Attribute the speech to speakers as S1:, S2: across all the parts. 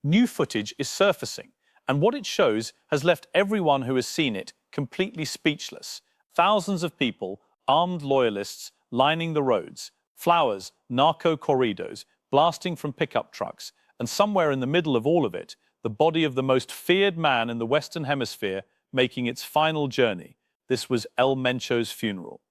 S1: new footage is surfacing, and what it shows has left everyone who has seen it completely speechless. Thousands of people, armed loyalists, lining the roads, flowers, narco corridos, blasting from pickup trucks, and somewhere in the middle of all of it, the body of the most feared man in the Western Hemisphere making its final journey. This was El Mencho's funeral.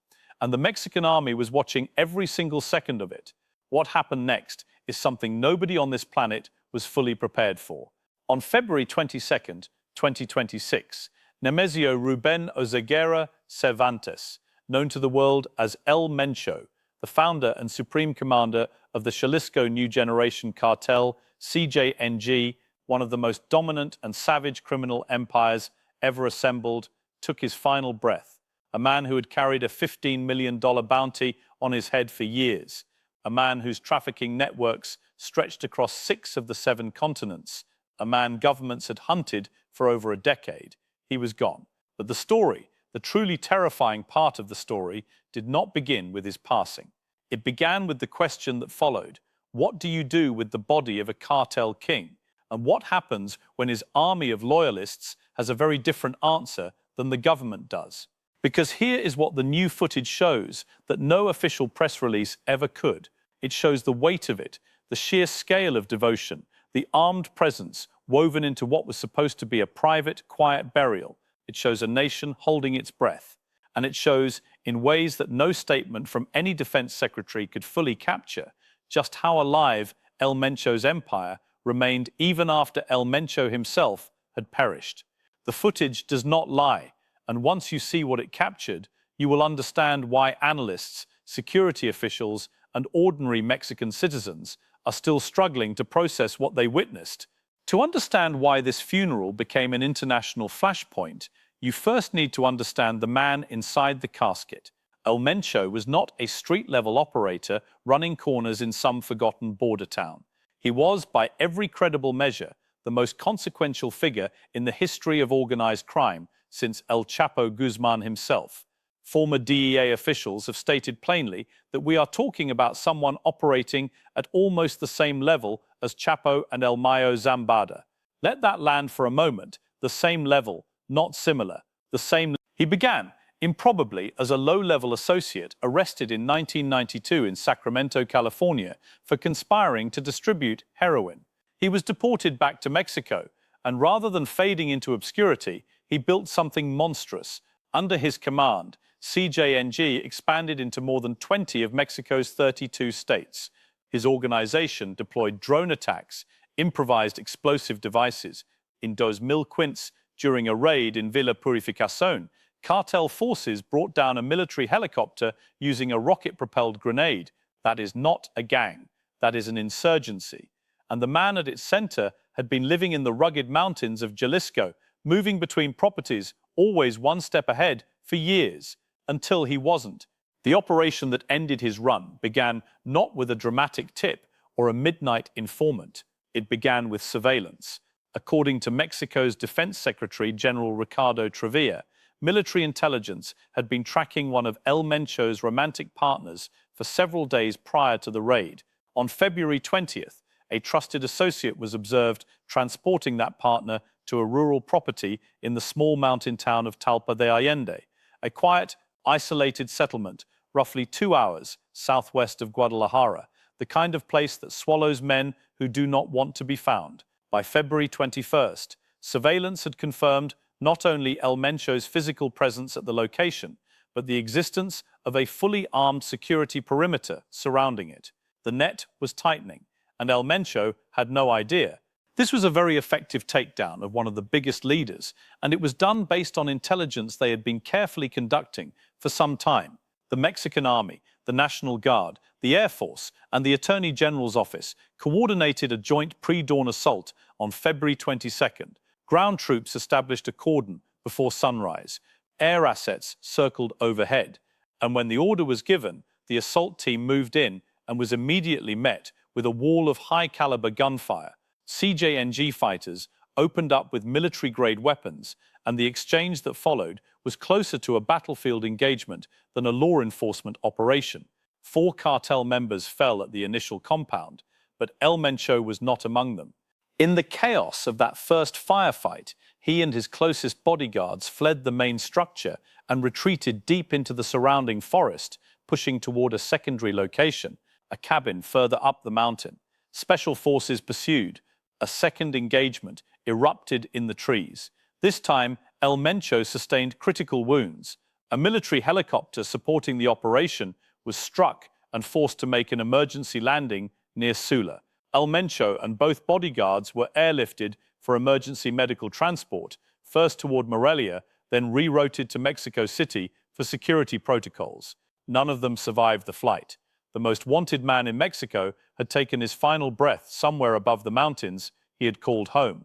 S1: And the Mexican army was watching every single second of it. What happened next is something nobody on this planet was fully prepared for. On February 22nd, 2026, Nemesio Rubén Oseguera Cervantes, known to the world as El Mencho, the founder and supreme commander of the Jalisco New Generation Cartel, CJNG, one of the most dominant and savage criminal empires ever assembled, took his final breath. A man who had carried a $15 million bounty on his head for years. A man whose trafficking networks stretched across 6 of the 7 continents. A man governments had hunted for over a decade. He was gone. But the story, the truly terrifying part of the story, did not begin with his passing. It began with the question that followed. What do you do with the body of a cartel king? And what happens when his army of loyalists has a very different answer than the government does? Because here is what the new footage shows that no official press release ever could. It shows the weight of it, the sheer scale of devotion, the armed presence woven into what was supposed to be a private, quiet burial. It shows a nation holding its breath. And it shows, in ways that no statement from any defense secretary could fully capture, just how alive El Mencho's empire remained even after El Mencho himself had perished. The footage does not lie, and once you see what it captured, you will understand why analysts, security officials, and ordinary Mexican citizens are still struggling to process what they witnessed. To understand why this funeral became an international flashpoint, you first need to understand the man inside the casket. El Mencho was not a street-level operator running corners in some forgotten border town. He was, by every credible measure, the most consequential figure in the history of organized crime since El Chapo Guzman himself. Former DEA officials have stated plainly that we are talking about someone operating at almost the same level as Chapo and El Mayo Zambada. Let that land for a moment. The same level, not similar. The same. He began, improbably, as a low-level associate arrested in 1992 in Sacramento, California, for conspiring to distribute heroin. He was deported back to Mexico, and rather than fading into obscurity, he built something monstrous. Under his command, CJNG expanded into more than 20 of Mexico's 32 states. His organization deployed drone attacks, improvised explosive devices. In 2015, during a raid in Villa Purificación, cartel forces brought down a military helicopter using a rocket-propelled grenade. That is not a gang. That is an insurgency. And the man at its center had been living in the rugged mountains of Jalisco, moving between properties, always one step ahead, for years, until he wasn't. The operation that ended his run began not with a dramatic tip or a midnight informant. It began with surveillance. According to Mexico's Defense Secretary General Ricardo Trevilla, military intelligence had been tracking one of El Mencho's romantic partners for several days prior to the raid. On February 20th, a trusted associate was observed transporting that partner to a rural property in the small mountain town of Talpa de Allende, a quiet, isolated settlement roughly 2 hours southwest of Guadalajara, the kind of place that swallows men who do not want to be found. By February 21st, surveillance had confirmed not only El Mencho's physical presence at the location, but the existence of a fully armed security perimeter surrounding it. The net was tightening, and El Mencho had no idea. This was a very effective takedown of one of the biggest leaders, and it was done based on intelligence they had been carefully conducting for some time. The Mexican Army, the National Guard, the Air Force, and the Attorney General's office coordinated a joint pre-dawn assault on February 22nd. Ground troops established a cordon before sunrise. Air assets circled overhead. And when the order was given, the assault team moved in and was immediately met with a wall of high-caliber gunfire. CJNG fighters opened up with military-grade weapons, and the exchange that followed was closer to a battlefield engagement than a law enforcement operation. 4 cartel members fell at the initial compound, but El Mencho was not among them. In the chaos of that first firefight, he and his closest bodyguards fled the main structure and retreated deep into the surrounding forest, pushing toward a secondary location, a cabin further up the mountain. Special forces pursued. A second engagement erupted in the trees. This time, El Mencho sustained critical wounds. A military helicopter supporting the operation was struck and forced to make an emergency landing near Sula. El Mencho and both bodyguards were airlifted for emergency medical transport, first toward Morelia, then rerouted to Mexico City for security protocols. None of them survived the flight. The most wanted man in Mexico had taken his final breath somewhere above the mountains he had called home.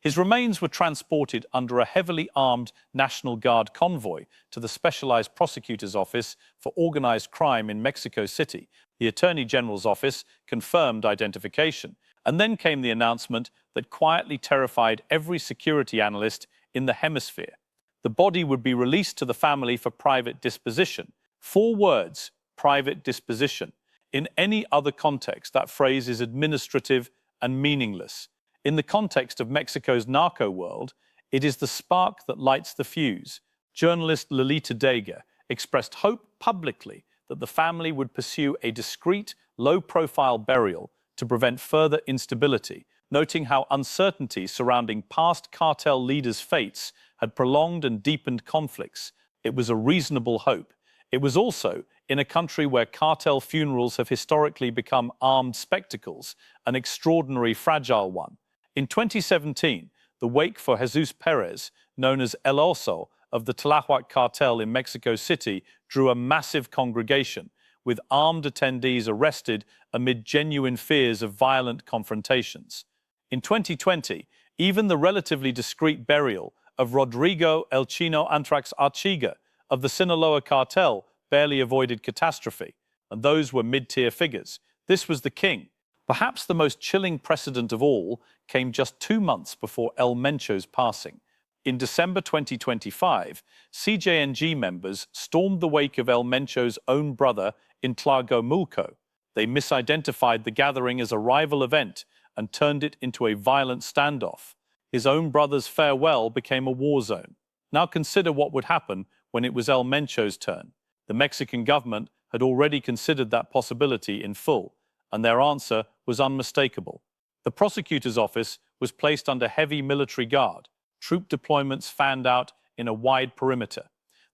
S1: His remains were transported under a heavily armed National Guard convoy to the Specialized Prosecutor's Office for Organized Crime in Mexico City. The Attorney General's office confirmed identification, and then came the announcement that quietly terrified every security analyst in the hemisphere. The body would be released to the family for private disposition. 4 words, private disposition. In any other context, that phrase is administrative and meaningless. In the context of Mexico's narco world, it is the spark that lights the fuse. Journalist Lolita Dega expressed hope publicly that the family would pursue a discreet, low-profile burial to prevent further instability, noting how uncertainty surrounding past cartel leaders' fates had prolonged and deepened conflicts. It was a reasonable hope. It was also, in a country where cartel funerals have historically become armed spectacles, an extraordinary fragile one. In 2017, the wake for Jesus Perez, known as El Oso, of the Tláhuac cartel in Mexico City, drew a massive congregation, with armed attendees arrested amid genuine fears of violent confrontations. In 2020, even the relatively discreet burial of Rodrigo El Chino Antrax Archiga of the Sinaloa cartel barely avoided catastrophe, and those were mid-tier figures. This was the king. Perhaps the most chilling precedent of all came just 2 months before El Mencho's passing. In December 2025, CJNG members stormed the wake of El Mencho's own brother in Tlajomulco. They misidentified the gathering as a rival event and turned it into a violent standoff. His own brother's farewell became a war zone. Now consider what would happen when it was El Mencho's turn. The Mexican government had already considered that possibility in full, and their answer was unmistakable. The prosecutor's office was placed under heavy military guard. Troop deployments fanned out in a wide perimeter.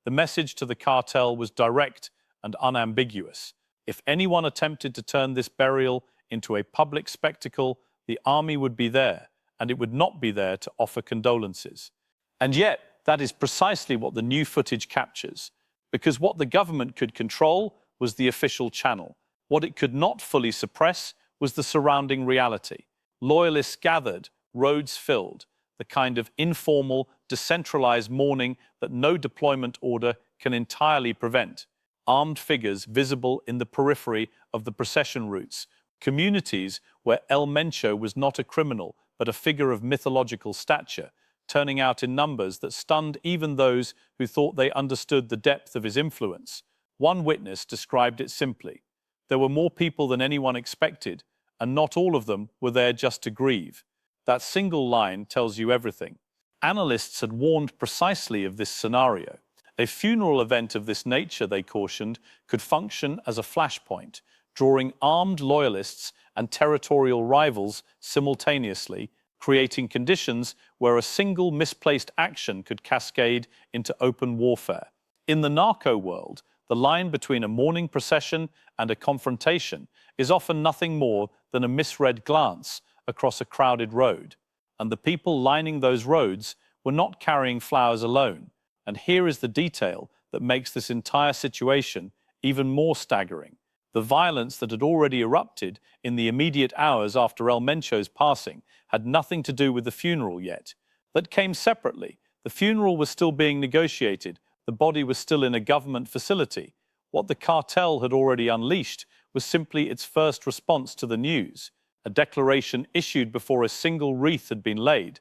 S1: The message to the cartel was direct and unambiguous. If anyone attempted to turn this burial into a public spectacle, the army would be there, and it would not be there to offer condolences. And yet, that is precisely what the new footage captures, because what the government could control was the official channel. What it could not fully suppress was the surrounding reality. Loyalists gathered, roads filled, the kind of informal, decentralized mourning that no deployment order can entirely prevent. Armed figures visible in the periphery of the procession routes, communities where El Mencho was not a criminal but a figure of mythological stature, turning out in numbers that stunned even those who thought they understood the depth of his influence. One witness described it simply: there were more people than anyone expected, and not all of them were there just to grieve. That single line tells you everything. Analysts had warned precisely of this scenario. A funeral event of this nature, they cautioned, could function as a flashpoint, drawing armed loyalists and territorial rivals simultaneously, creating conditions where a single misplaced action could cascade into open warfare. In the narco world, the line between a mourning procession and a confrontation is often nothing more than a misread glance across a crowded road. And the people lining those roads were not carrying flowers alone. And here is the detail that makes this entire situation even more staggering. The violence that had already erupted in the immediate hours after El Mencho's passing had nothing to do with the funeral yet. That came separately. The funeral was still being negotiated. The body was still in a government facility. What the cartel had already unleashed was simply its first response to the news, a declaration issued before a single wreath had been laid.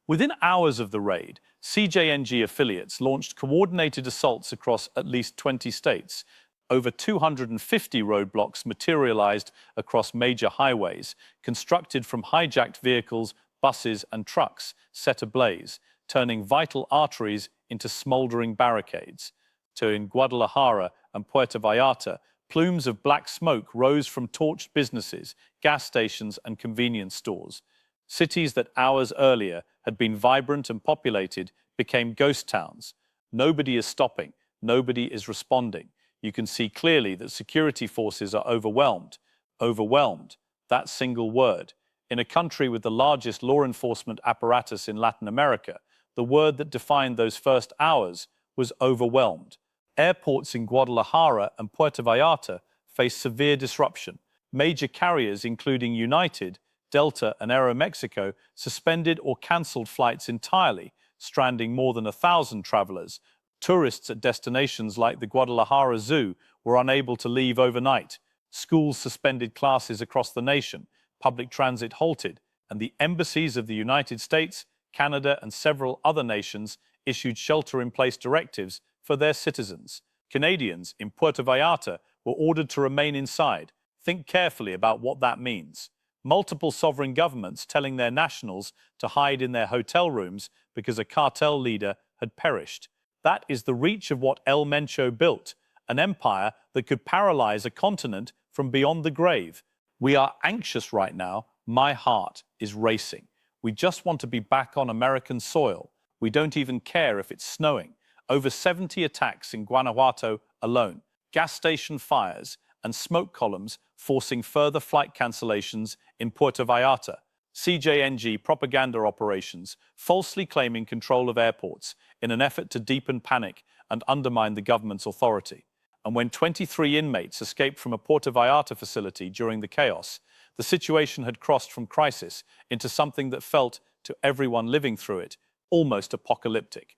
S1: Within hours of the raid, CJNG affiliates launched coordinated assaults across at least 20 states. Over 250 roadblocks materialized across major highways, constructed from hijacked vehicles, buses and trucks set ablaze, turning vital arteries into smoldering barricades. In Guadalajara and Puerto Vallarta, plumes of black smoke rose from torched businesses, gas stations, and convenience stores. Cities that hours earlier had been vibrant and populated became ghost towns. Nobody is stopping. Nobody is responding. You can see clearly that security forces are overwhelmed. Overwhelmed. That single word. In a country with the largest law enforcement apparatus in Latin America, the word that defined those first hours was overwhelmed. Airports in Guadalajara and Puerto Vallarta faced severe disruption. Major carriers, including United, Delta, and Aeromexico, suspended or cancelled flights entirely, stranding more than 1,000 travelers. Tourists at destinations like the Guadalajara Zoo were unable to leave overnight. Schools suspended classes across the nation. Public transit halted, and the embassies of the United States, Canada, and several other nations issued shelter-in-place directives for their citizens. Canadians in Puerto Vallarta were ordered to remain inside. Think carefully about what that means. Multiple sovereign governments telling their nationals to hide in their hotel rooms because a cartel leader had perished. That is the reach of what El Mencho built, an empire that could paralyze a continent from beyond the grave. We are anxious right now. My heart is racing. We just want to be back on American soil. We don't even care if it's snowing. Over 70 attacks in Guanajuato alone, gas station fires, and smoke columns forcing further flight cancellations in Puerto Vallarta. CJNG propaganda operations, falsely claiming control of airports in an effort to deepen panic and undermine the government's authority. And when 23 inmates escaped from a Puerto Vallarta facility during the chaos, the situation had crossed from crisis into something that felt, to everyone living through it, almost apocalyptic.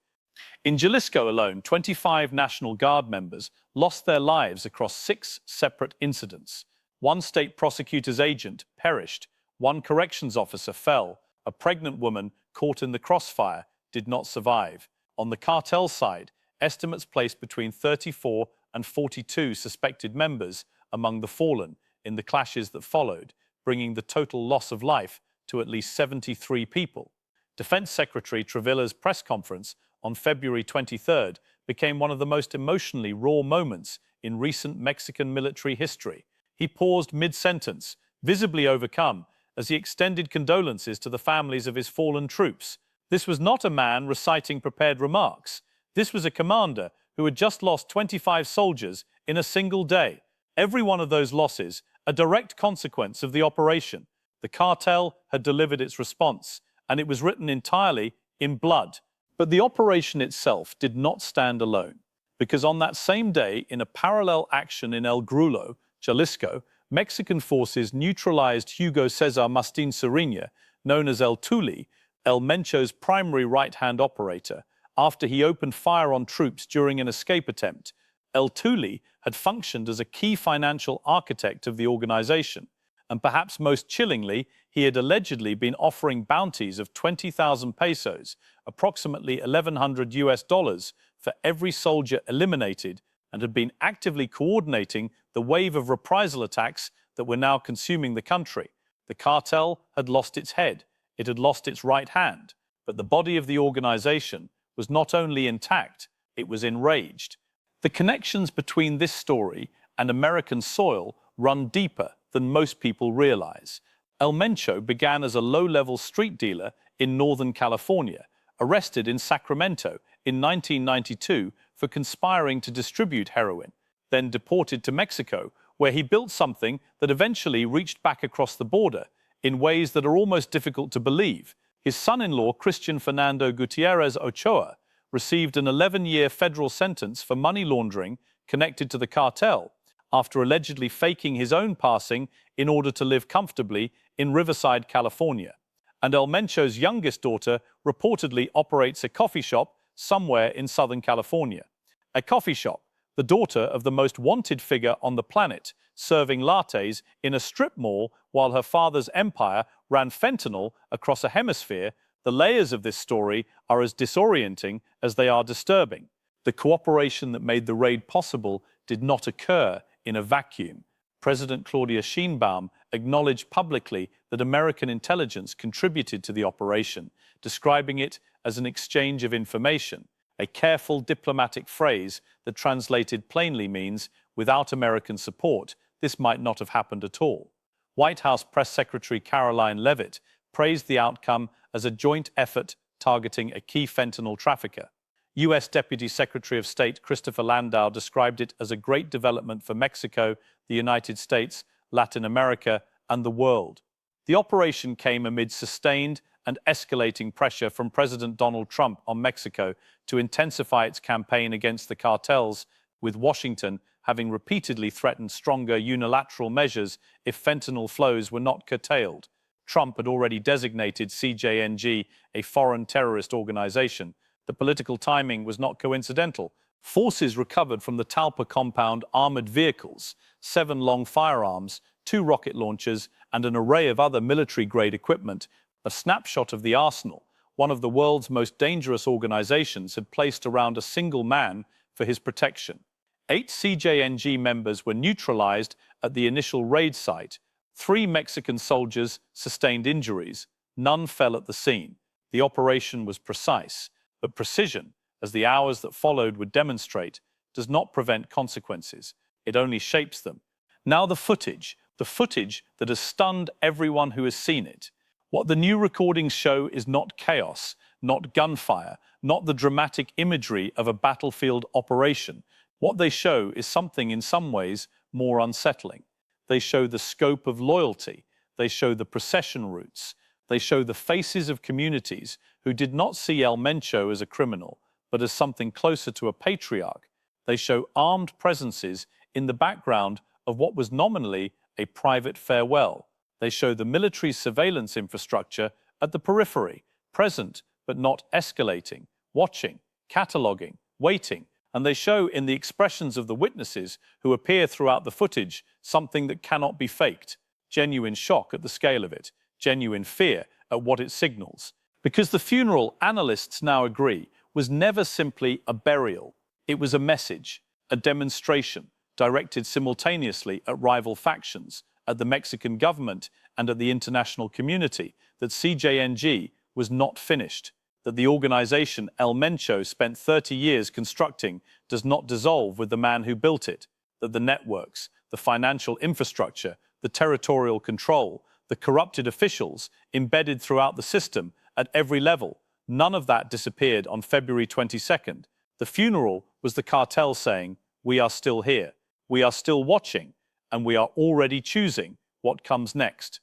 S1: In Jalisco alone, 25 National Guard members lost their lives across 6 separate incidents. One state prosecutor's agent perished, one corrections officer fell, a pregnant woman caught in the crossfire did not survive. On the cartel side, estimates placed between 34 and 42 suspected members among the fallen in the clashes that followed, bringing the total loss of life to at least 73 people. Defense Secretary Trevilla's press conference on February 23rd became one of the most emotionally raw moments in recent Mexican military history. He paused mid-sentence, visibly overcome, as he extended condolences to the families of his fallen troops. This was not a man reciting prepared remarks. This was a commander who had just lost 25 soldiers in a single day. Every one of those losses a direct consequence of the operation. The cartel had delivered its response, and it was written entirely in blood. But the operation itself did not stand alone, because on that same day, in a parallel action in El Grulo, Jalisco, Mexican forces neutralized Hugo Cesar Mastin Sariña, known as El Tuli, El Mencho's primary right-hand operator, after he opened fire on troops during an escape attempt. El Tuli had functioned as a key financial architect of the organization, and perhaps most chillingly, he had allegedly been offering bounties of 20,000 pesos, approximately $1,100 for every soldier eliminated, and had been actively coordinating the wave of reprisal attacks that were now consuming the country. The cartel had lost its head, it had lost its right hand, but the body of the organization was not only intact, it was enraged. The connections between this story and American soil run deeper than most people realize. El Mencho began as a low-level street dealer in Northern California, arrested in Sacramento in 1992 for conspiring to distribute heroin, then deported to Mexico, where he built something that eventually reached back across the border in ways that are almost difficult to believe. His son-in-law, Christian Fernando Gutierrez Ochoa, received an 11-year federal sentence for money laundering connected to the cartel after allegedly faking his own passing in order to live comfortably in Riverside, California. And El Mencho's youngest daughter reportedly operates a coffee shop somewhere in Southern California. A coffee shop, the daughter of the most wanted figure on the planet, serving lattes in a strip mall while her father's empire ran fentanyl across a hemisphere. The layers of this story are as disorienting as they are disturbing. The cooperation that made the raid possible did not occur in a vacuum. President Claudia Sheinbaum acknowledged publicly that American intelligence contributed to the operation, describing it as an exchange of information, a careful diplomatic phrase that translated plainly means without American support, this might not have happened at all. White House Press Secretary Caroline Leavitt praised the outcome as a joint effort targeting a key fentanyl trafficker. U.S. Deputy Secretary of State Christopher Landau described it as a great development for Mexico, the United States, Latin America, and the world. The operation came amid sustained and escalating pressure from President Donald Trump on Mexico to intensify its campaign against the cartels, with Washington having repeatedly threatened stronger unilateral measures if fentanyl flows were not curtailed. Trump had already designated CJNG a foreign terrorist organization. The political timing was not coincidental. Forces recovered from the Talpa compound armored vehicles, 7 long firearms, 2 rocket launchers, and an array of other military-grade equipment. A snapshot of the arsenal one of the world's most dangerous organizations had placed around a single man for his protection. 8 CJNG members were neutralized at the initial raid site. 3 Mexican soldiers sustained injuries. None fell at the scene. The operation was precise, but precision, as the hours that followed would demonstrate, does not prevent consequences. It only shapes them. Now the footage that has stunned everyone who has seen it. What the new recordings show is not chaos, not gunfire, not the dramatic imagery of a battlefield operation. What they show is something in some ways more unsettling. They show the scope of loyalty. They show the procession routes. They show the faces of communities who did not see El Mencho as a criminal, but as something closer to a patriarch. They show armed presences in the background of what was nominally a private farewell. They show the military's surveillance infrastructure at the periphery, present but not escalating, watching, cataloguing, waiting. And they show in the expressions of the witnesses who appear throughout the footage something that cannot be faked. Genuine shock at the scale of it, genuine fear at what it signals. Because the funeral, analysts now agree, was never simply a burial. It was a message, a demonstration, directed simultaneously at rival factions, at the Mexican government and at the international community, that CJNG was not finished, that the organization El Mencho spent 30 years constructing does not dissolve with the man who built it, that the networks, the financial infrastructure, the territorial control, the corrupted officials embedded throughout the system at every level, none of that disappeared on February 22nd. The funeral was the cartel saying, "We are still here, we are still watching, and we are already choosing what comes next."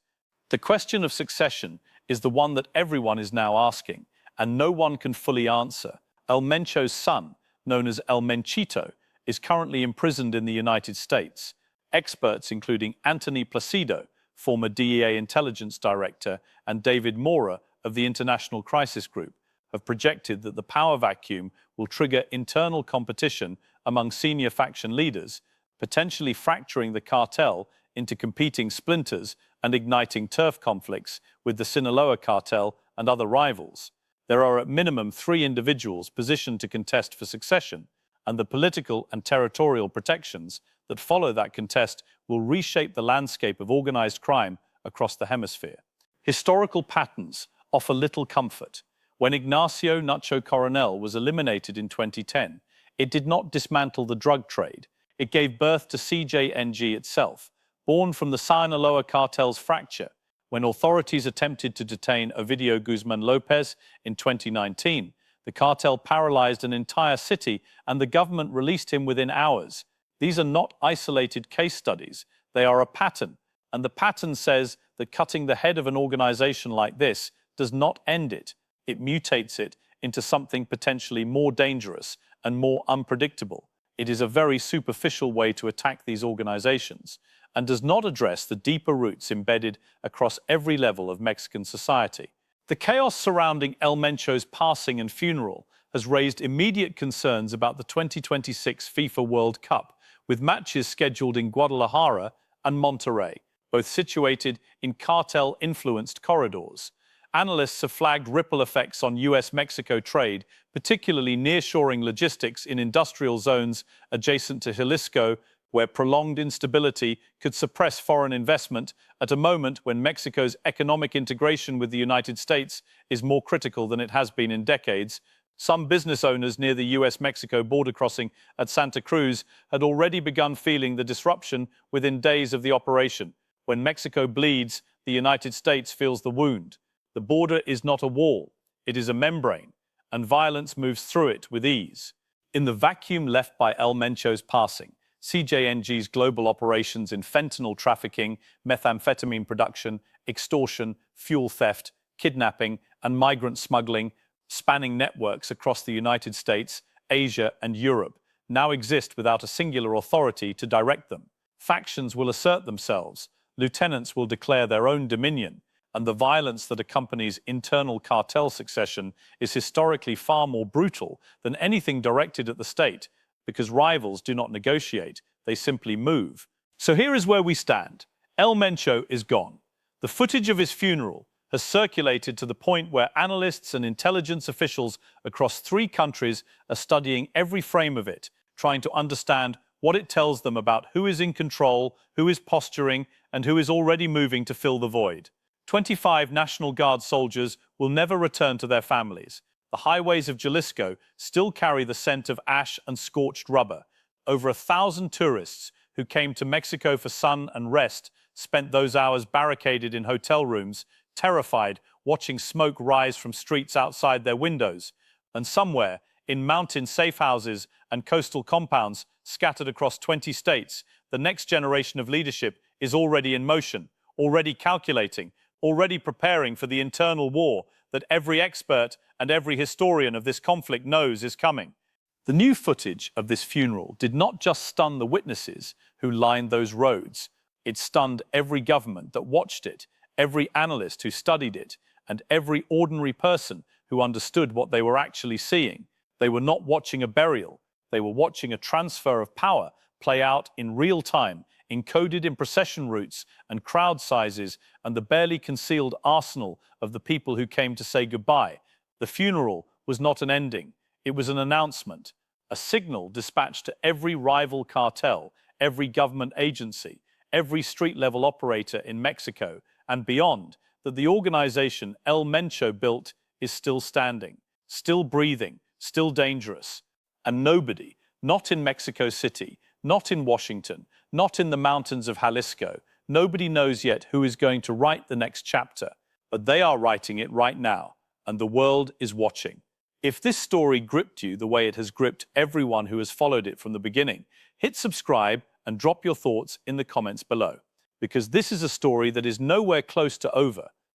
S1: The question of succession is the one that everyone is now asking, and no one can fully answer. El Mencho's son, known as El Menchito, is currently imprisoned in the United States. Experts, including Anthony Placido, former DEA intelligence director, and David Mora of the International Crisis Group, have projected that the power vacuum will trigger internal competition among senior faction leaders, potentially fracturing the cartel into competing splinters and igniting turf conflicts with the Sinaloa cartel and other rivals. There are at minimum 3 individuals positioned to contest for succession, and the political and territorial protections that follow that contest will reshape the landscape of organized crime across the hemisphere. Historical patterns offer little comfort. When Ignacio Nacho Coronel was eliminated in 2010, it did not dismantle the drug trade. It gave birth to CJNG itself, born from the Sinaloa cartel's fracture. When authorities attempted to detain Ovidio Guzman Lopez in 2019, the cartel paralyzed an entire city and the government released him within hours. These are not isolated case studies. They are a pattern. And the pattern says that cutting the head of an organization like this does not end it. It mutates it into something potentially more dangerous and more unpredictable. It is a very superficial way to attack these organizations and does not address the deeper roots embedded across every level of Mexican society. The chaos surrounding El Mencho's passing and funeral has raised immediate concerns about the 2026 FIFA World Cup, with matches scheduled in Guadalajara and Monterrey, both situated in cartel-influenced corridors. Analysts have flagged ripple effects on US-Mexico trade, particularly nearshoring logistics in industrial zones adjacent to Jalisco where prolonged instability could suppress foreign investment at a moment when Mexico's economic integration with the United States is more critical than it has been in decades. Some business owners near the US-Mexico border crossing at Santa Cruz had already begun feeling the disruption within days of the operation. When Mexico bleeds, the United States feels the wound. The border is not a wall, it is a membrane, and violence moves through it with ease. In the vacuum left by El Mencho's passing, CJNG's global operations in fentanyl trafficking, methamphetamine production, extortion, fuel theft, kidnapping, and migrant smuggling, spanning networks across the United States, Asia, and Europe, now exist without a singular authority to direct them. Factions will assert themselves, lieutenants will declare their own dominion, and the violence that accompanies internal cartel succession is historically far more brutal than anything directed at the state, because rivals do not negotiate, they simply move. So here is where we stand. El Mencho is gone. The footage of his funeral has circulated to the point where analysts and intelligence officials across 3 countries are studying every frame of it, trying to understand what it tells them about who is in control, who is posturing, and who is already moving to fill the void. 25 National Guard soldiers will never return to their families. The highways of Jalisco still carry the scent of ash and scorched rubber. Over 1,000 tourists who came to Mexico for sun and rest spent those hours barricaded in hotel rooms, terrified, watching smoke rise from streets outside their windows. And somewhere, in mountain safe houses and coastal compounds scattered across 20 states, the next generation of leadership is already in motion, already calculating, already preparing for the internal war that every expert and every historian of this conflict knows is coming. The new footage of this funeral did not just stun the witnesses who lined those roads. It stunned every government that watched it, every analyst who studied it, and every ordinary person who understood what they were actually seeing. They were not watching a burial. They were watching a transfer of power play out in real time, encoded in procession routes and crowd sizes and the barely concealed arsenal of the people who came to say goodbye. The funeral was not an ending. It was an announcement, a signal dispatched to every rival cartel, every government agency, every street-level operator in Mexico and beyond, that the organization El Mencho built is still standing, still breathing, still dangerous. And nobody, not in Mexico City, not in Washington, not in the mountains of Jalisco, nobody knows yet who is going to write the next chapter, but they are writing it right now, and the world is watching. If this story gripped you the way it has gripped everyone who has followed it from the beginning, hit subscribe and drop your thoughts in the comments below, because this is a story that is nowhere close to over.